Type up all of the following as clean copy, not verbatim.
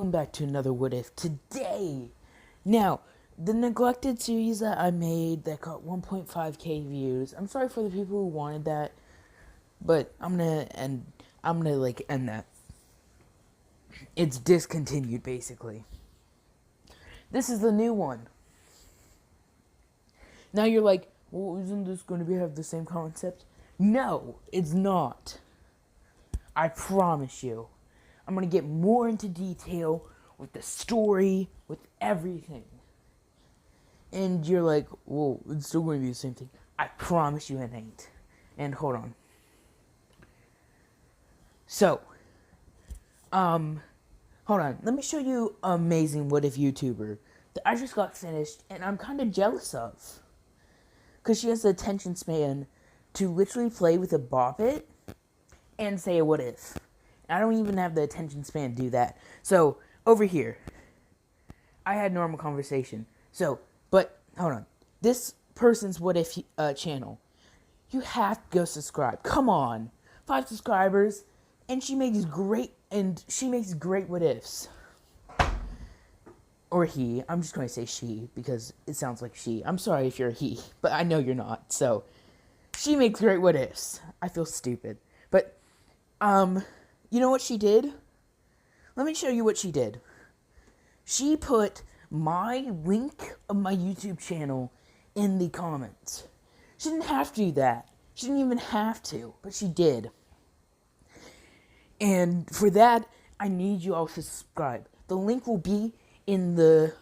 welcome back to another What If today. Now, the neglected series that I made that got 1.5k views. I'm sorry for the people who wanted that, but I'm gonna end that. It's discontinued basically. This is the new one. Now you're like, well, isn't this going to have the same concept? No, it's not. I promise you. I'm going to get more into detail with the story, with everything. And you're like, well, it's still going to be the same thing. I promise you it ain't. And hold on. So, hold on. Let me show you an amazing What If YouTuber that I just got finished and I'm kind of jealous of. Because she has the attention span to literally play with a bop it and say a what if. I don't even have the attention span to do that. So, over here, I had normal conversation. So, but, hold on. This person's what if channel, you have to go subscribe. Come on. 5 subscribers, and she makes great what ifs. Or he. I'm just going to say she, because it sounds like she. I'm sorry if you're a he, but I know you're not. So, she makes great what ifs. I feel stupid. But, you know what she did? Let me show you what she did. She put my link of my YouTube channel in the comments. She didn't have to do that. She didn't even have to, but she did. And for that, I need you all to subscribe. The link will be in the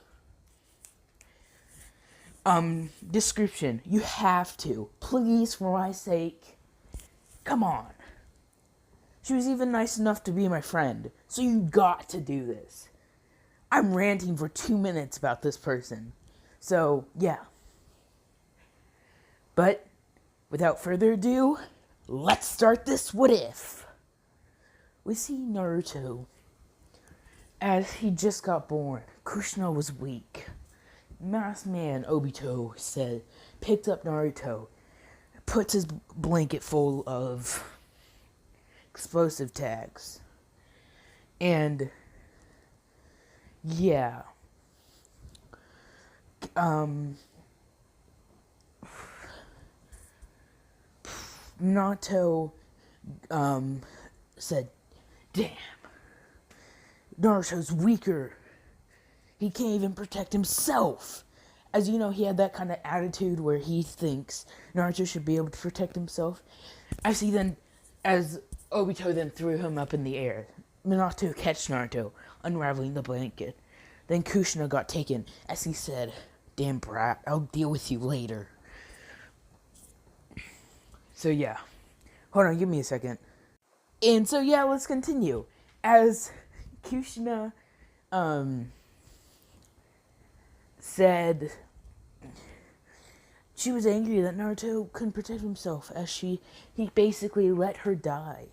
description. You have to. Please, for my sake. Come on. She was even nice enough to be my friend. So you got to do this. I'm ranting for 2 minutes about this person. So, yeah. But, without further ado, let's start this what if. We see Naruto. As he just got born, Kushina was weak. Masked Man Obito picked up Naruto, puts his blanket full of explosive tags. And yeah. Naruto said, damn, Naruto's weaker. He can't even protect himself. As you know, he had that kind of attitude where he thinks Naruto should be able to protect himself. As Obito then threw him up in the air, Minato catch Naruto, unraveling the blanket. Then Kushina got taken, as he said, damn brat, I'll deal with you later. So yeah. Hold on, give me a second. And so yeah, let's continue. As Kushina, said she was angry that Naruto couldn't protect himself, as he basically let her die.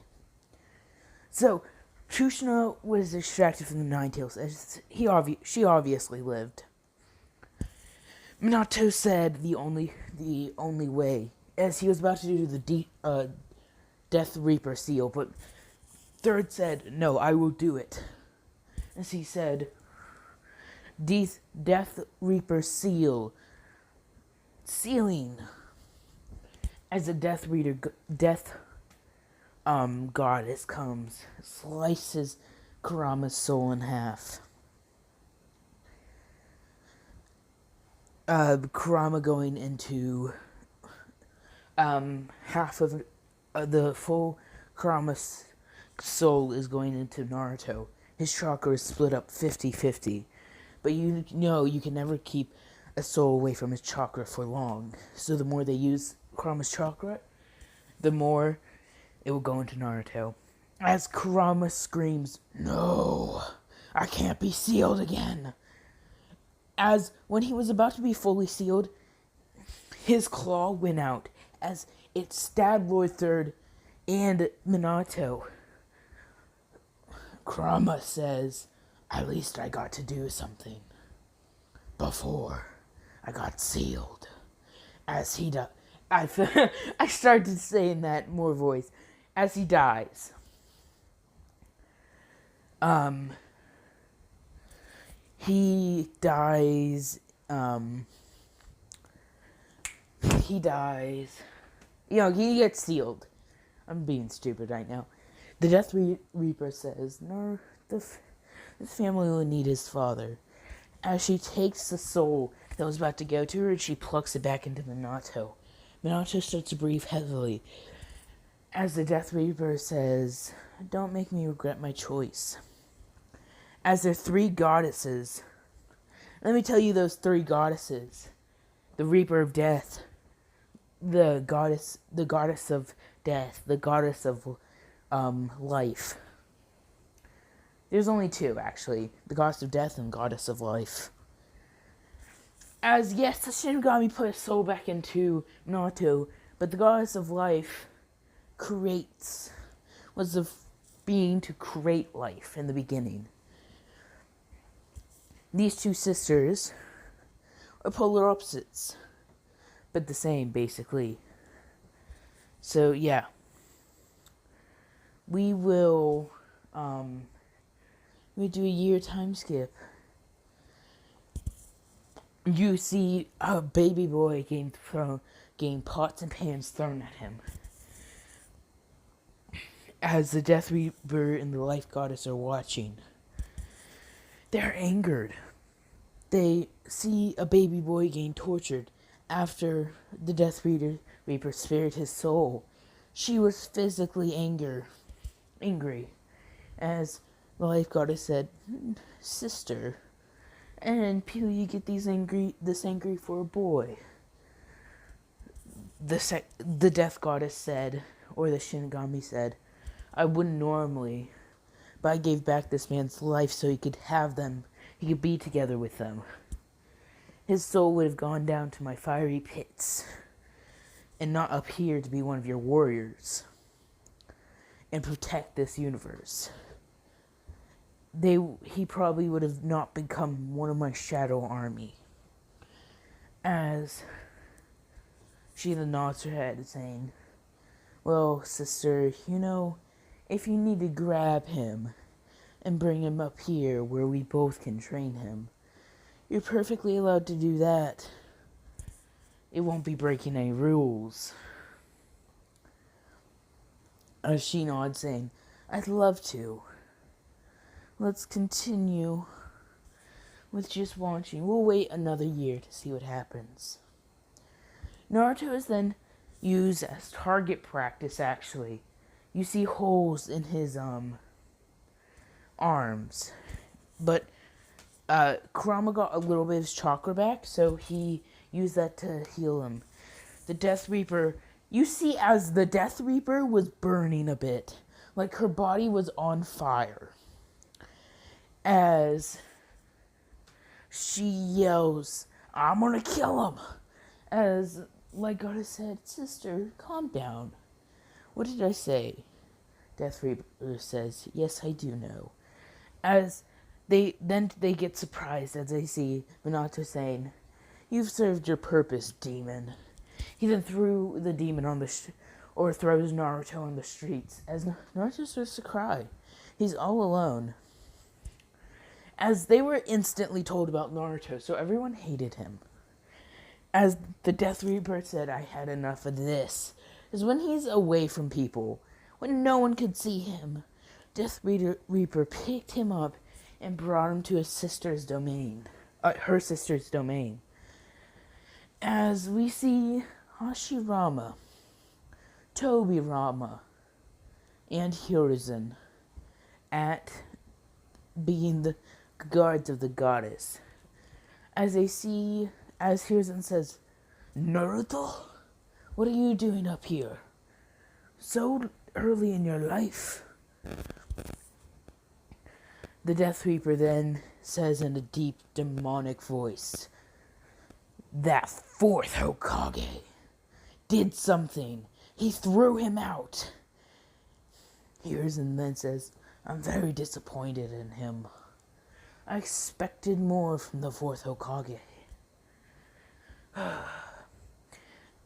So, Kushina was extracted from the Nine Tails, as she obviously lived. Minato said the only way, as he was about to do the Death Reaper seal, but Third said, no, I will do it. As he said, Death Reaper sealing. As the Death goddess comes, slices Kurama's soul in half. Kurama going into half of the full Kurama's soul is going into Naruto. His chakra is split up 50-50. But you know you can never keep a soul away from his chakra for long. So the more they use Kurama's chakra, the more it will go into Naruto. As Kurama screams, no, I can't be sealed again. As when he was about to be fully sealed, his claw went out as it stabbed Lord Third and Minato. Kurama says, at least I got to do something before I got sealed. As he died, I started saying that more voice. As he dies. he dies. He dies. He gets sealed. I'm being stupid right now. The Death Reaper says, "No, this family will need his father." As she takes the soul that was about to go to her, she plucks it back into Minato. Minato starts to breathe heavily. As the Death Reaper says, "Don't make me regret my choice." As there are three goddesses, let me tell you those three goddesses. The Reaper of Death, the goddess of death, the goddess of life. There's only two, actually. The goddess of death and goddess of life. As, yes, the Shinigami put his soul back into Minato, but the goddess of life was the being to create life in the beginning. These two sisters are polar opposites, but the same, basically. So, yeah. We will, we do a year time skip. You see a baby boy getting pots and pans thrown at him. As the Death Reaper and the Life Goddess are watching, they're angered. They see a baby boy getting tortured after the Death Reaper spared his soul. She was physically angry. As the Life Goddess said, "Sister, and you get this angry for a boy." The Death Goddess said, or the Shinigami said, "I wouldn't normally, but I gave back this man's life so he could be together with them. His soul would have gone down to my fiery pits, and not up here to be one of your warriors, and protect this universe. He probably would have not become one of my shadow army." As she then nods her head, saying, "Well, sister, if you need to grab him and bring him up here where we both can train him, you're perfectly allowed to do that. It won't be breaking any rules." As she nods, saying, "I'd love to. Let's continue with just watching. We'll wait another year to see what happens." Naruto is then used as target practice, actually. You see holes in his arms. But Kurama got a little bit of his chakra back, so he used that to heal him. The Death Reaper, you see as the Death Reaper was burning a bit. Like her body was on fire. As she yells, "I'm gonna kill him!" As, like Goddess said, "Sister, calm down." "What did I say?" Death Reaper says, "Yes, I do know." As they get surprised as they see Minato saying, "You've served your purpose, demon." He then threw the demon throws Naruto on the streets, as Naruto starts to cry. He's all alone. As they were instantly told about Naruto, so everyone hated him. As the Death Reaper said, "I had enough of this." Is when he's away from people, when no one could see him, Death Reaper picked him up and brought him to her sister's domain. As we see Hashirama, Tobirama, and Hiruzen being the guards of the goddess. As Hiruzen says, "Naruto, what are you doing up here? So early in your life?" The Death Reaper then says in a deep, demonic voice, "That fourth Hokage did something. He threw him out." Hiruzen then says, "I'm very disappointed in him. I expected more from the fourth Hokage."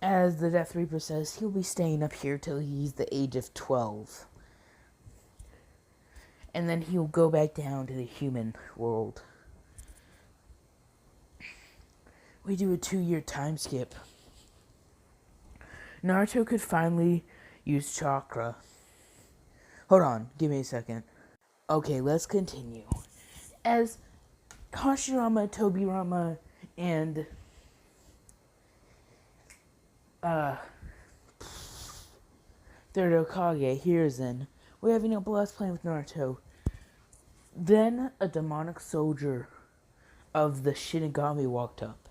As the Death Reaper says, he'll be staying up here till he's the age of 12. And then he'll go back down to the human world. we do a 2-year time skip. Naruto could finally use chakra. Hold on, give me a second. Okay, let's continue. As Hashirama, Tobirama, and Third Hokage, Hiruzen, we're having a blast playing with Naruto. Then a demonic soldier of the Shinigami walked up,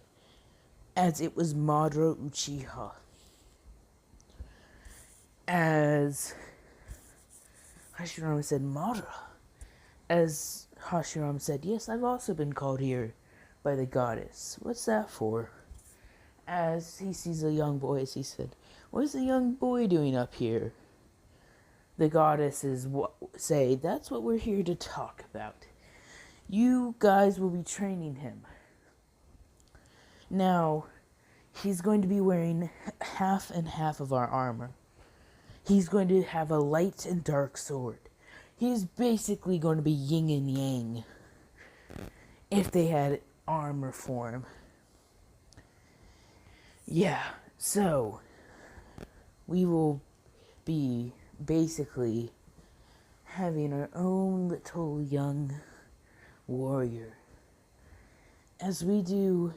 as it was Madara Uchiha. As Hashirama said, Madara. As Hashirama said, yes, I've also been called here by the goddess. What's that for? As he sees a young boy, as he said, what is the young boy doing up here? The goddesses say, that's what we're here to talk about. You guys will be training him. Now, he's going to be wearing half and half of our armor. He's going to have a light and dark sword. He's basically going to be yin and yang if they had armor form. Yeah, so we will be basically having our own little young warrior as we do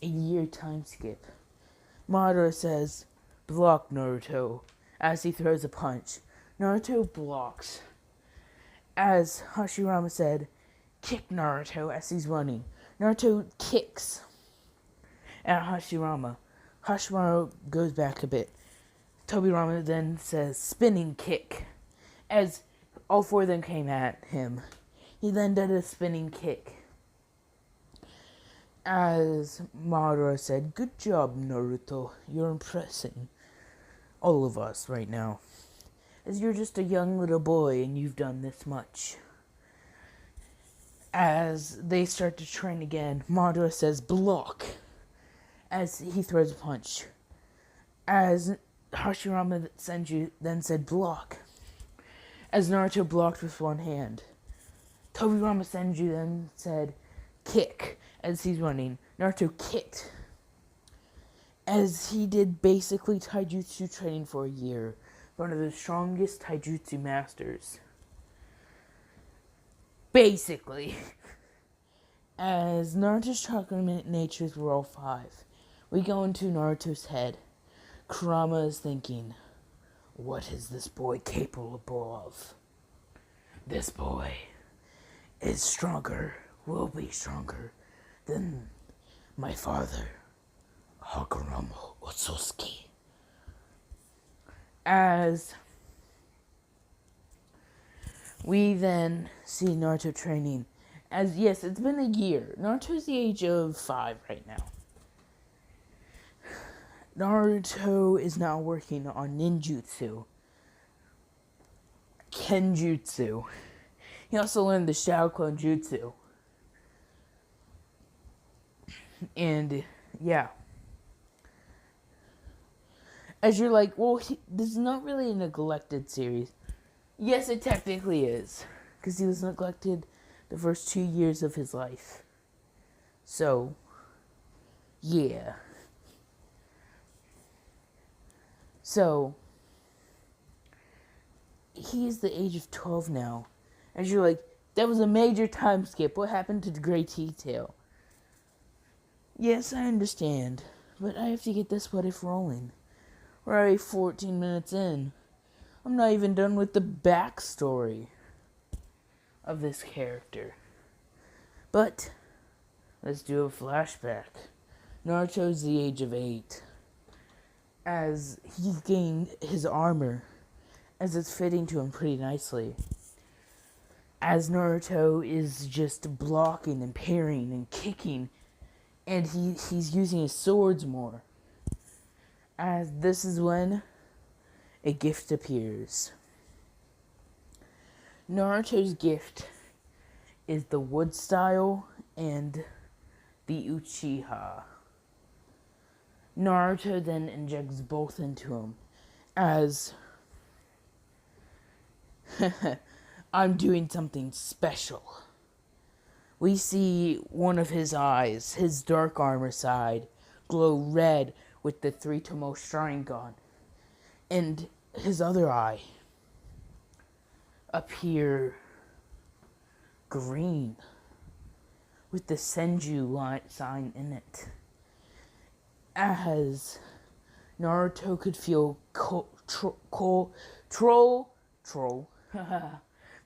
a year time skip. Madara says, block Naruto, as he throws a punch. Naruto blocks. As Hashirama said, kick Naruto as he's running. Naruto kicks at Hashirama. Hashirama goes back a bit. Tobirama then says, spinning kick, as all four of them came at him. He then did a spinning kick. As Madara said, good job, Naruto. You're impressing all of us right now. As you're just a young little boy and you've done this much. As they start to train again, Madara says, block, as he throws a punch. As Hashirama Senju then said, block, as Naruto blocked with one hand. Tobirama Senju then said, kick, as he's running. Naruto kicked, as he did basically taijutsu training for a year. One of the strongest taijutsu masters. Basically. As Naruto's chakra natures were all 5. We go into Naruto's head. Kurama is thinking, what is this boy capable of? This boy is stronger, will be stronger than my father, Hagoromo Otsutsuki. As we then see Naruto training. As, yes, it's been a year. Naruto's the age of 5 right now. Naruto is now working on ninjutsu, kenjutsu. He also learned the Shadow Clone Jutsu. And, yeah. As you're like, well, this is not really a neglected series. Yes, it technically is. Because he was neglected the first 2 years of his life. So, yeah. So, he's the age of 12 now. As you're like, that was a major time skip. What happened to the Great Tea-Tail? Yes, I understand. But I have to get this what if rolling. We're already 14 minutes in. I'm not even done with the backstory of this character. But, let's do a flashback. Naruto's the age of 8. As he gained his armor, as it's fitting to him pretty nicely. As Naruto is just blocking and parrying and kicking, and he's using his swords more. As this is when a gift appears. Naruto's gift is the wood style and the Uchiha. Naruto then injects both into him as I'm doing something special. we see one of his eyes, his dark armor side, glow red with the three Tomo Sharingan, and his other eye appear green with the Senju sign in it. As Naruto could feel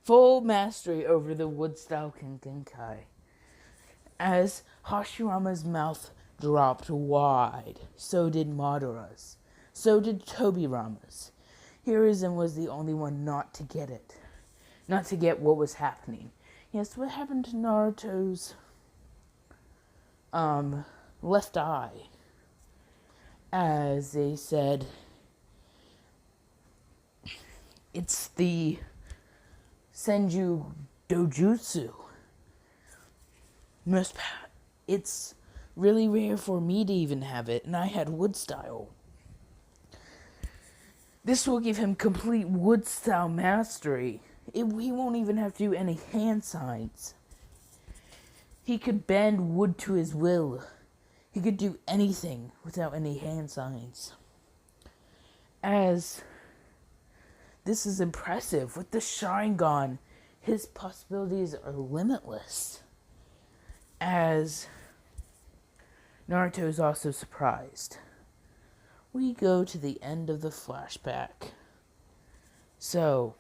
full mastery over the wood-style Kenkai. As Hashirama's mouth dropped wide, so did Madara's. So did Tobirama's. Hiruzen was the only one not to get it. Not to get what was happening. Yes, what happened to Naruto's left eye? As they said, it's the Senju Dojutsu. It's really rare for me to even have it, and I had wood style. This will give him complete wood style mastery. He won't even have to do any hand signs. He could bend wood to his will. He could do anything without any hand signs. As this is impressive. With the Sharingan, his possibilities are limitless. As Naruto is also surprised. We go to the end of the flashback. So,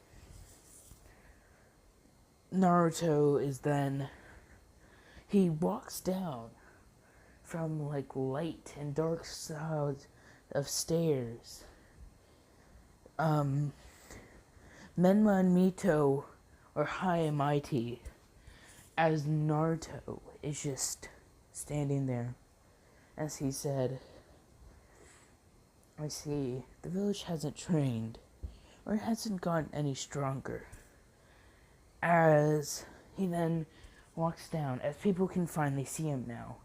Naruto is then, he walks down from light and dark sides of stairs. Menma and Mito are high and mighty as Naruto is just standing there. As he said, I see, the village hasn't trained, or hasn't gotten any stronger. As he then walks down, as people can finally see him now,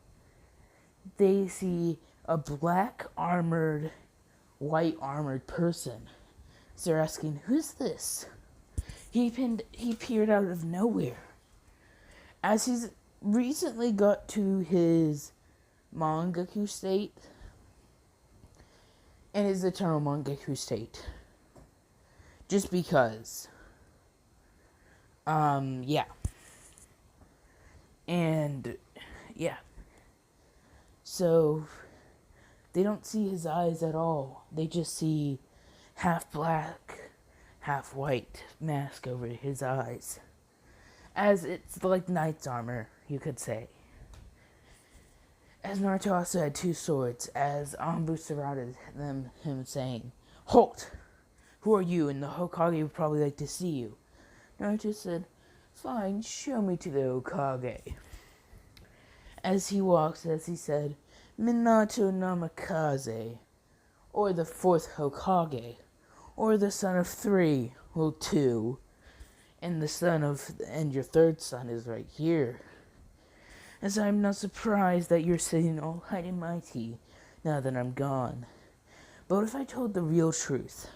they see a black armored, white armored person. So they're asking, who's this? He appeared out of nowhere. As he's recently got to his Mangaku state, and his eternal Mangaku state. Just because. Yeah. And, yeah. So, they don't see his eyes at all. They just see half black, half white mask over his eyes. As it's like knight's armor, you could say. As Naruto also had two swords, as Anbu surrounded him saying, "Halt! Who are you? And the Hokage would probably like to see you." Naruto said, "Fine, show me to the Hokage." As he walks, as he said, "Minato Namikaze, or the fourth Hokage, or the son of three, well, two, and your third son is right here. As I'm not surprised that you're sitting all high and mighty now that I'm gone. But what if I told the real truth?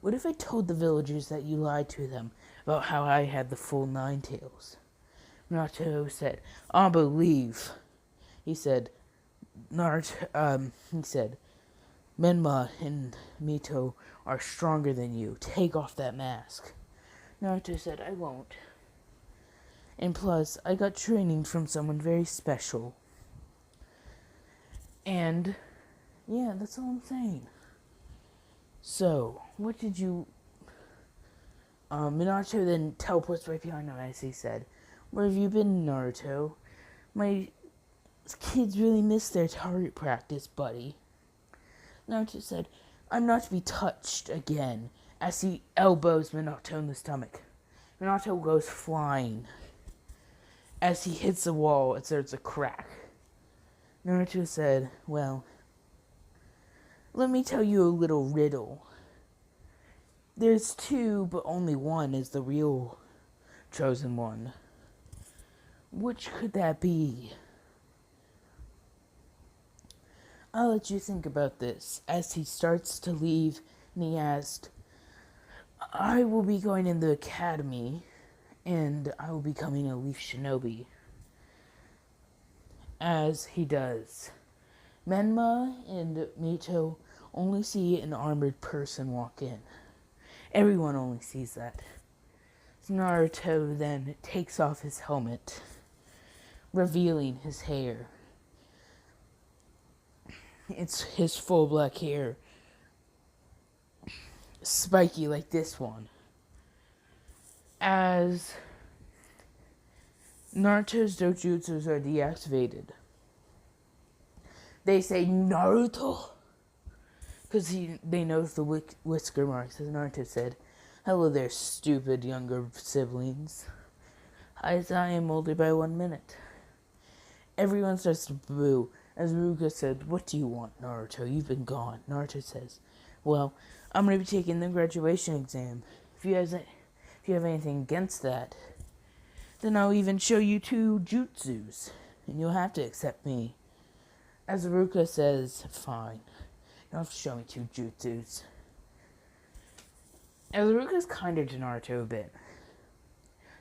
What if I told the villagers that you lied to them about how I had the full 9 tails?" Naruto said, "I believe." He said, "Menma and Mito are stronger than you. Take off that mask." Naruto said, "I won't. And plus, I got training from someone very special." And, yeah, that's all I'm saying. So, what did you... Minato then teleports right behind him as he said, "Where have you been, Naruto? My kids really miss their target practice, buddy." Naruto said, "I'm not to be touched again," as he elbows Minato in the stomach. Minato goes flying. As he hits the wall, it starts to crack. Naruto said, "Well, let me tell you a little riddle. There's 2, but only one is the real chosen one. Which could that be?" I'll let you think about this. As he starts to leave, and he asked, "I will be going in the academy, and I will be becoming a Leaf Shinobi. As he does, Menma and Mito only see an armored person walk in. Everyone only sees that. Naruto then takes off his helmet, revealing his hair. It's his full black hair, spiky like this one. As Naruto's dojutsus are deactivated, they say Naruto, because they notice the whisker marks. As Naruto said, "Hello there, stupid younger siblings. As I am older by 1 minute." Everyone starts to boo. As Ruka said, "What do you want, Naruto? You've been gone." Naruto says, "Well, I'm going to be taking the graduation exam. If you have anything against that, then I'll even show you 2 jutsus, and you'll have to accept me." As Ruka says, "Fine. You don't have to show me 2 jutsus." As Ruka's kinder to Naruto a bit,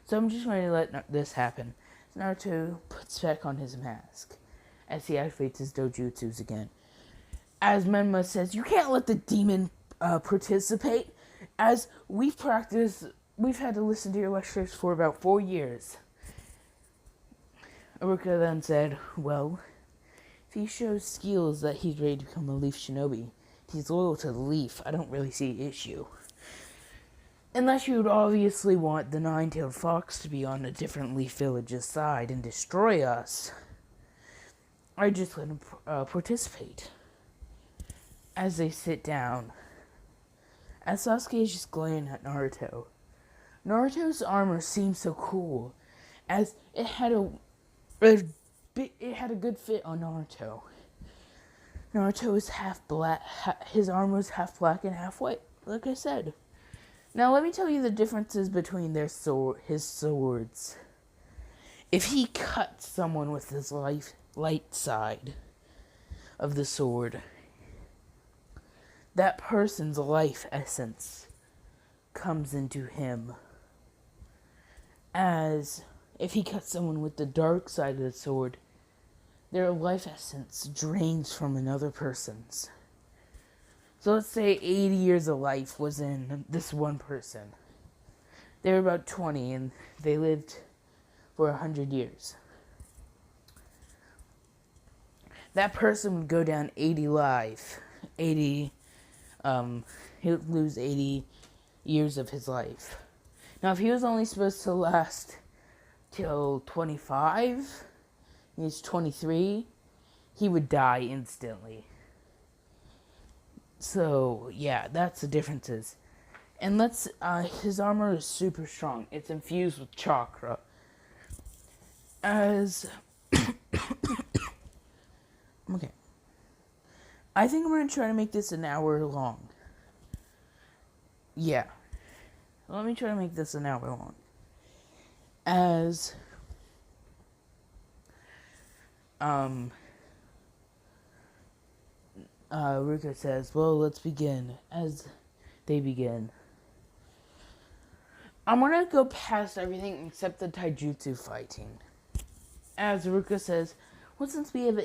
so I'm just going to let this happen. Naruto puts back on his mask as he activates his dojutsus again. As Menma says, "You can't let the demon participate. As we've had to listen to your lectures for about 4 years." Aruka then said, "Well, if he shows skills that he's ready to become a Leaf Shinobi, if he's loyal to the Leaf, I don't really see an issue. Unless you would obviously want the Nine-Tailed Fox to be on a different Leaf Village's side and destroy us, I just let him participate." As they sit down, as Sasuke is just glaring at Naruto, Naruto's armor seems so cool, as it had a good fit on Naruto. Naruto is half black, his armor is half black and half white, like I said. Now let me tell you the differences between his swords. If he cuts someone with his light side of the sword, that person's life essence comes into him. As if he cuts someone with the dark side of the sword, their life essence drains from another person's. So let's say 80 years of life was in this one person. They were about 20 and they lived for 100 years. That person would go down 80 life. He would lose 80 years of his life. Now, if he was only supposed to last till 25, he's 23, he would die instantly. So, yeah, that's the differences. And his armor is super strong. It's infused with chakra. Okay. I think I'm going to try to make this an hour long. Yeah. Let me try to make this an hour long. As Ruka says, "Well, let's begin." As they begin, I'm gonna go past everything except the taijutsu fighting. As Ruka says, "Well, since we have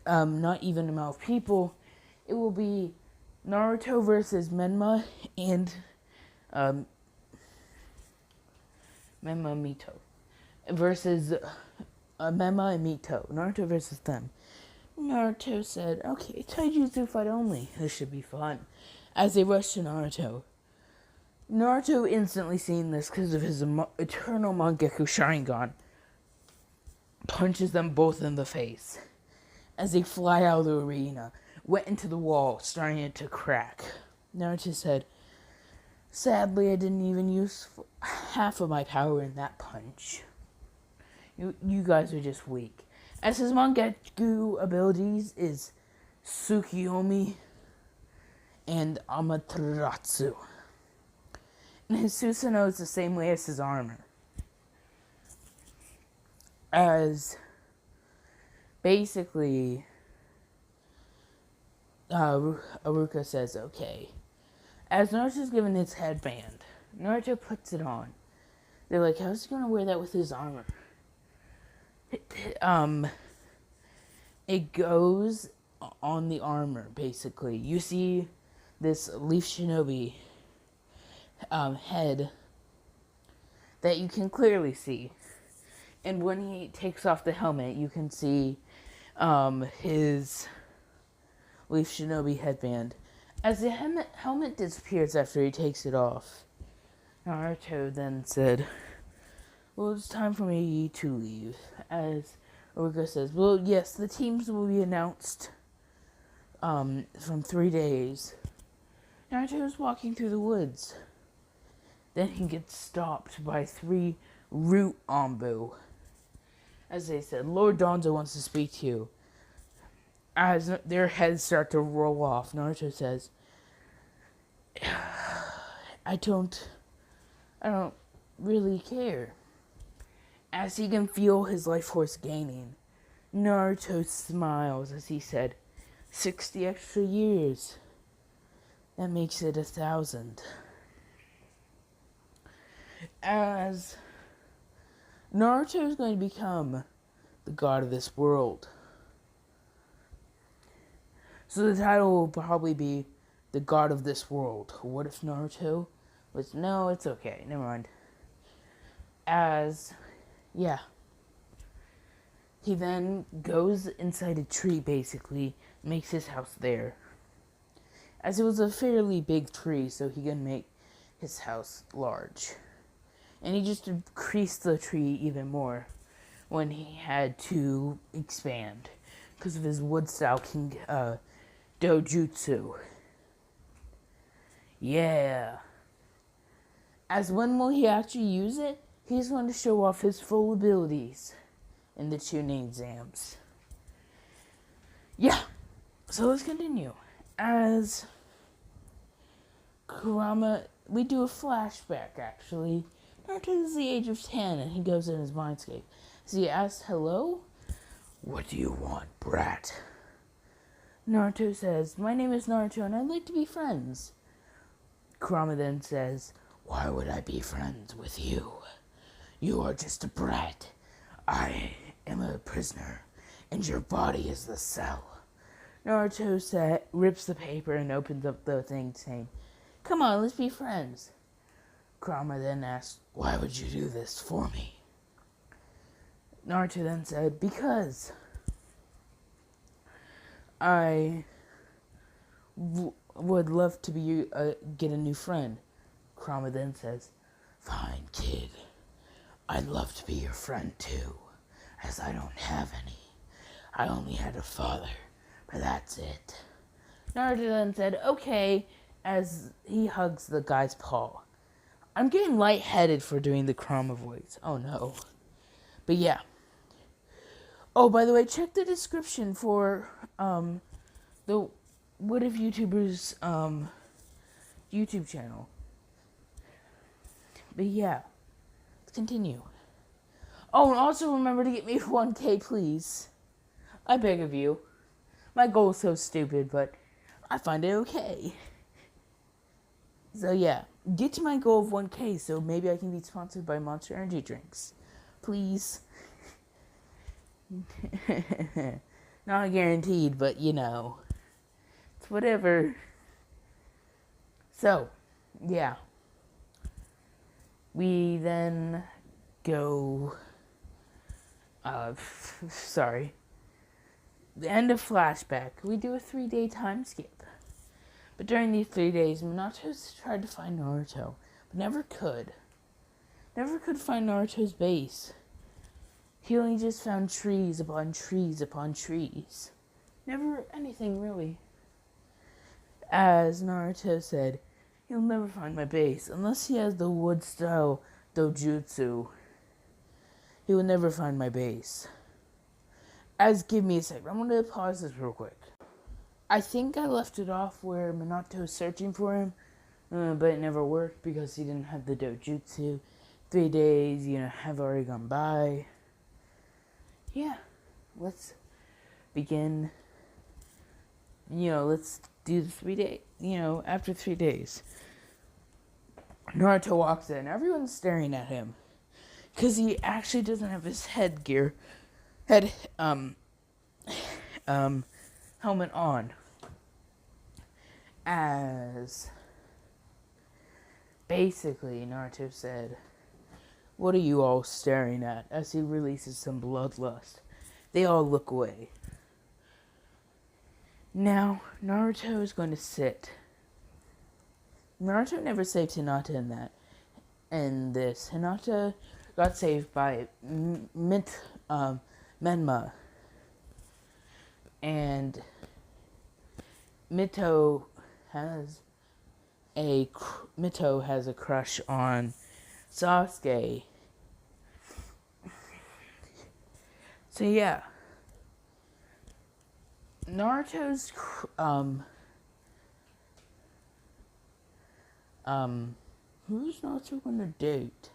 not even amount of people, it will be Naruto versus Menma and Menma Mito versus Menma and Mito. Naruto versus them." Naruto said, "Okay, taijutsu fight only. This should be fun." As they rush to Naruto, Naruto instantly seeing this because of his eternal Mangekyou Sharingan, punches them both in the face. As they fly out of the arena, went into the wall, starting it to crack. Naruto said, "Sadly, I didn't even use half of my power in that punch. You guys are just weak." As his Mangekyou abilities is Tsukiyomi and Amaterasu. And his Susanoo is the same way as his armor. As basically, Aruka says, "Okay." As Naruto's given his headband, Naruto puts it on. They're like, how's he gonna wear that with his armor? Um, it goes on the armor, basically. You see this Leaf Shinobi head that you can clearly see. And when he takes off the helmet, you can see his Leaf Shinobi headband. As the helmet disappears after he takes it off, Naruto then said, well, it's time for me to leave. As Iruka says, well, yes, the teams will be announced from 3 days. Naruto is walking through the woods. Then he gets stopped by 3 Root Anbu. As they said, Lord Danzo wants to speak to you. As their heads start to roll off, Naruto says, I don't really care. As he can feel his life force gaining, Naruto smiles as he said, 60 extra years. That makes it 1,000. As Naruto is going to become the god of this world. So the title will probably be the god of this world. What if Naruto was... No, it's okay. Never mind. Yeah. He then goes inside a tree, basically. Makes his house there. As it was a fairly big tree, so he can make his house large. And he just increased the tree even more when he had to expand because of his wood style king dojutsu. Yeah. As when will he actually use it? He's going to show off his full abilities in the Chunin exams. Yeah. So let's continue. As Kurama, we do a flashback actually. Naruto is the age of 10 and he goes in his mindscape. So he asks, hello? What do you want, brat? Naruto says, my name is Naruto and I'd like to be friends. Kurama then says, why would I be friends with you? You are just a brat. I am a prisoner and your body is the cell. Naruto rips the paper and opens up the thing saying, come on, let's be friends. Kurama then asks, why would you do this for me? Naruto then said, because I would love to get a new friend. Kurama then says, fine, kid. I'd love to be your friend too, as I don't have any. I only had a father, but that's it. Naruto then said, okay, as he hugs the guy's paw. I'm getting lightheaded for doing the Kurama voice. Oh no. But yeah. Oh, by the way, check the description for the What If YouTubers YouTube channel. But yeah. Let's continue. Oh, and also remember to get me 1K, please. I beg of you. My goal is so stupid, but I find it okay. So yeah, get to my goal of 1K so maybe I can be sponsored by Monster Energy drinks. Please. Not guaranteed, but you know. It's whatever. So, yeah. We then go... sorry. The end of flashback. We do a 3-day time skip. But during these 3 days, Minato's tried to find Naruto, but never could. Never could find Naruto's base. He only just found trees upon trees upon trees. Never anything, really. As Naruto said, he'll never find my base unless he has the wood-style dojutsu. He will never find my base. Give me a second. I'm going to pause this real quick. I think I left it off where Minato's searching for him, but it never worked because he didn't have the dojutsu. 3 days, have already gone by. Yeah, let's begin. Let's do the 3 days. After 3 days. Naruto walks in. Everyone's staring at him. because he actually doesn't have his head helmet on. As basically Naruto said, "What are you all staring at?" as he releases some bloodlust. They all look away. Now, Naruto is going to sit. Naruto never saved Hinata in this. Hinata got saved by Menma. And Mito has a crush on Sasuke. So yeah, Naruto's who's Naruto gonna date?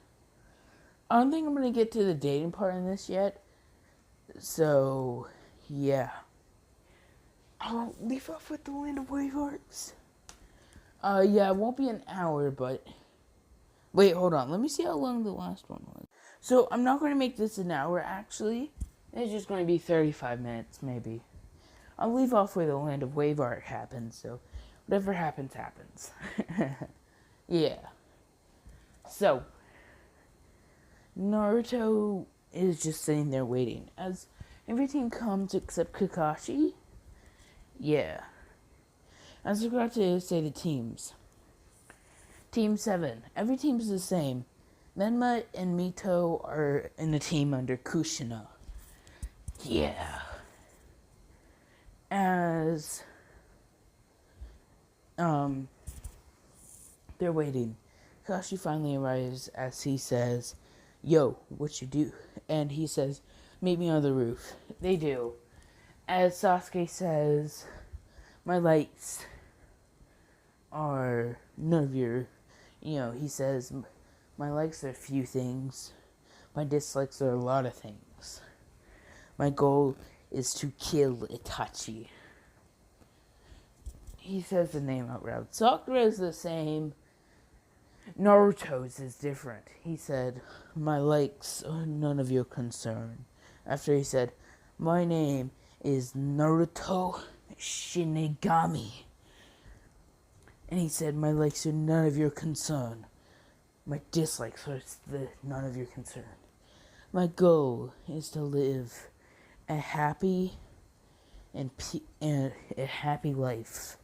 I don't think I'm gonna get to the dating part in this yet. So yeah, I'll leave off with the Land of Wave Arcs. Yeah, it won't be an hour, but wait, hold on. Let me see how long the last one was. So I'm not going to make this an hour, actually. It's just going to be 35 minutes, maybe. I'll leave off where the Land of Wave Arc happens, so whatever happens, happens. Yeah. So, Naruto is just sitting there waiting, as every team comes except Kakashi. Yeah. I forgot to say the teams. Team 7. Every team is the same. Menma and Mito are in a team under Kushina. Yeah. As they're waiting, Kakashi finally arrives as he says, "Yo, what you do?" And he says, "Meet me on the roof." They do. As Sasuke says, "My lights are none of your," he says, "My likes are a few things. My dislikes are a lot of things. My goal is to kill Itachi." He says the name out loud. Sakura is the same. Naruto's is different. He said, "My likes are none of your concern." After he said, "My name is Naruto Shinigami." And he said, "My likes are none of your concern. My dislikes are none of your concern. My goal is to live a happy and a happy life,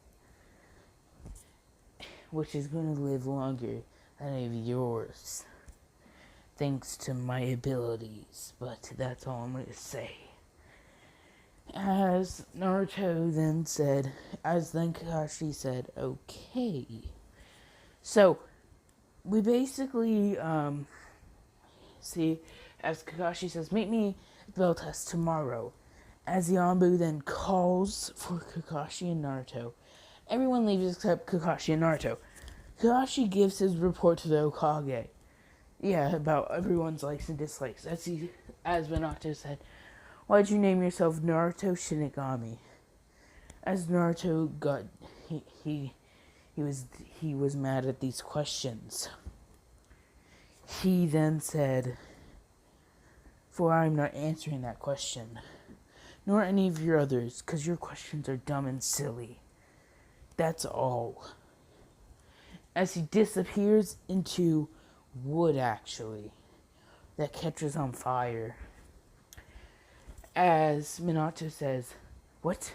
which is going to live longer than any of yours, thanks to my abilities." But that's all I'm going to say. As Naruto then said, Kakashi said, "Okay." So, we basically, see, as Kakashi says, "Meet me at Beltest tomorrow." As Yambu then calls for Kakashi and Naruto, everyone leaves except Kakashi and Naruto. Kakashi gives his report to the Hokage. Yeah, about everyone's likes and dislikes. As Minato said, "Why'd you name yourself Naruto Shinigami?" As Naruto he was mad at these questions. He then said, "For I'm not answering that question, nor any of your others, because your questions are dumb and silly. That's all." As he disappears into wood, actually, that catches on fire. As Minato says, "What's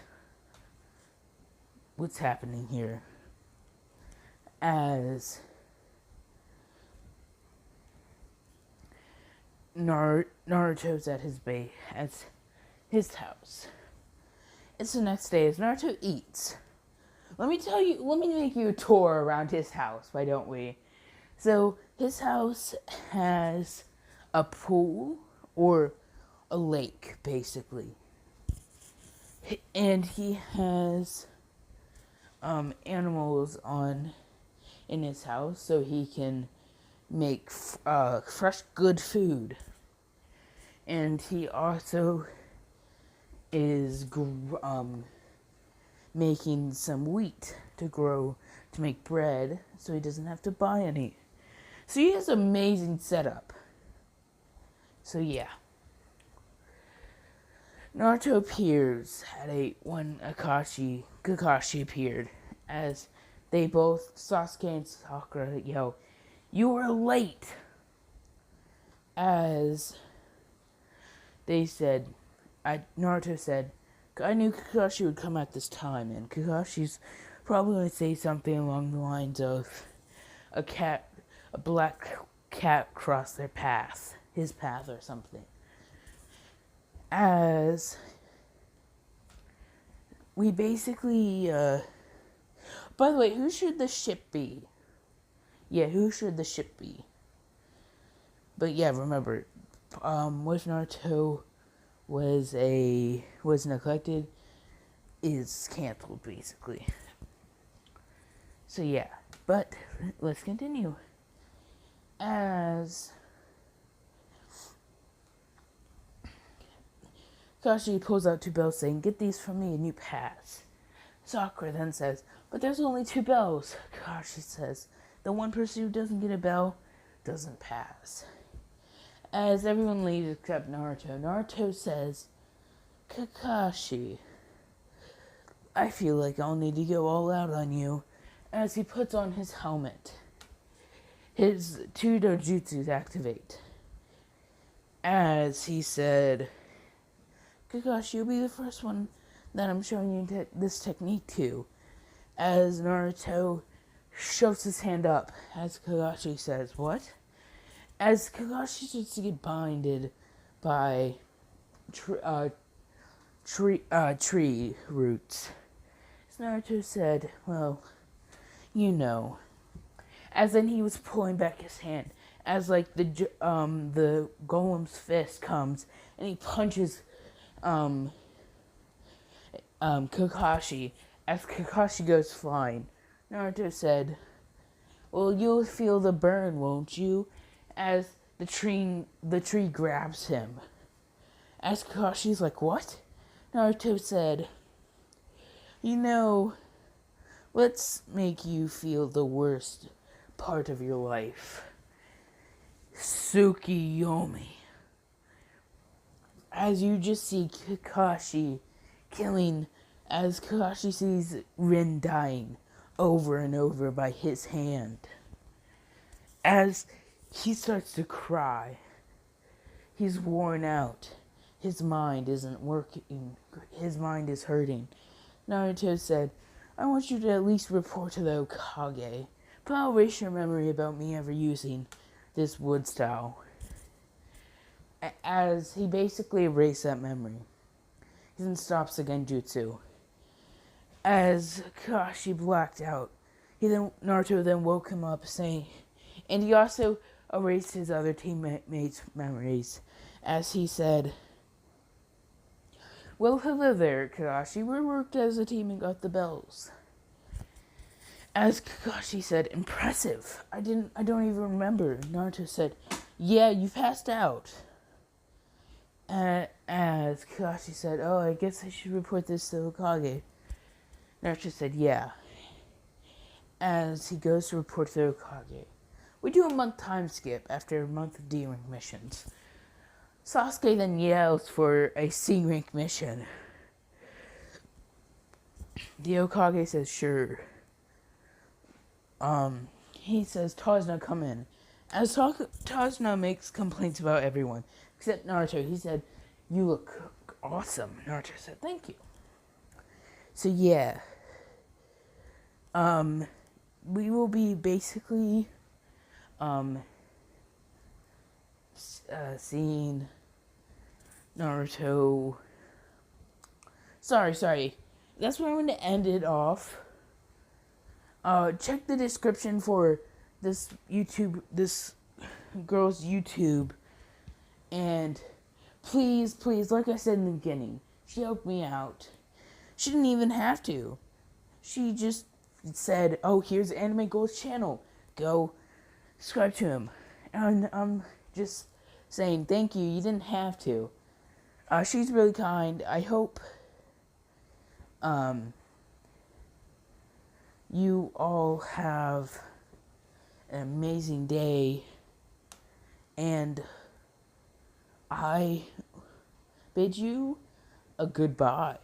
happening here?" As Naruto's at his house. It's the next day as Naruto eats. Let me make you a tour around his house, why don't we? So, his house has a pool, or a lake, basically. And he has animals in his house, so he can make fresh, good food. And he also is making some wheat to make bread, so he doesn't have to buy any. So he has an amazing setup. So yeah. Naruto appears at when Kakashi appeared, as they both, Sasuke and Sakura, yell, "You were late!" As they said, Naruto said, "I knew Kakashi would come at this time," and Kakashi's probably going to say something along the lines of, a black cat crossed his path or something. As we basically, by the way, who should the ship be? Yeah, who should the ship be? But yeah, remember, what Naruto was neglected is canceled, basically. So yeah, but let's continue. As Kakashi pulls out 2 bells saying, "Get these from me and you pass." Sakura then says, "But there's only 2 bells." Kakashi says, "The one person who doesn't get a bell doesn't pass." As everyone leaves except Naruto, Naruto says, "Kakashi, I feel like I'll need to go all out on you." As he puts on his helmet, his 2 dojutsus activate. As he said, "Kakashi, you'll be the first one that I'm showing you this technique to." As Naruto shoves his hand up, as Kakashi says, "What?" As Kakashi starts to get blinded by tree roots, as Naruto said, "Well, you know." As then he was pulling back his hand, as like the golem's fist comes and he punches Kakashi. As Kakashi goes flying, Naruto said, "Well, you'll feel the burn, won't you?" As the tree grabs him. As Kakashi's like, "What?" Naruto said, "You know, let's make you feel the worst part of your life. Tsukiyomi." As you just see Kakashi killing, as Kakashi sees Rin dying over and over by his hand. As he starts to cry, he's worn out. His mind isn't working. His mind is hurting. Naruto said, "I want you to at least report to the Hokage, but I'll erase your memory about me ever using this wood style." As he basically erased that memory, he then stops the Genjutsu. As Kakashi blacked out, Naruto then woke him up, saying, and he also erased his other teammates' memories, as he said, "Well, hello there, Kakashi. We worked as a team and got the bells." As Kakashi said, "Impressive. I don't even remember." Naruto said, "Yeah, you passed out." As Kakashi said, "Oh, I guess I should report this to Hokage." Naruto said, "Yeah." As he goes to report to the Hokage, we do a month time skip after a month of D-rank missions. Sasuke then yells for a C-rank mission. The Hokage says, "Sure." He says, "Tazuna, come in." As Tazuna makes complaints about everyone, except Naruto, he said, "You look awesome." Naruto said, "Thank you." So yeah, we will be basically, seeing Naruto. Sorry. That's where I'm going to end it off. Check the description for this girl's YouTube, and please, like I said in the beginning, she helped me out. She didn't even have to. She just said, "Oh, here's Anime Gold's channel. Go subscribe to him." And I'm just saying thank you. You didn't have to. She's really kind. I hope you all have an amazing day, and I bid you a goodbye.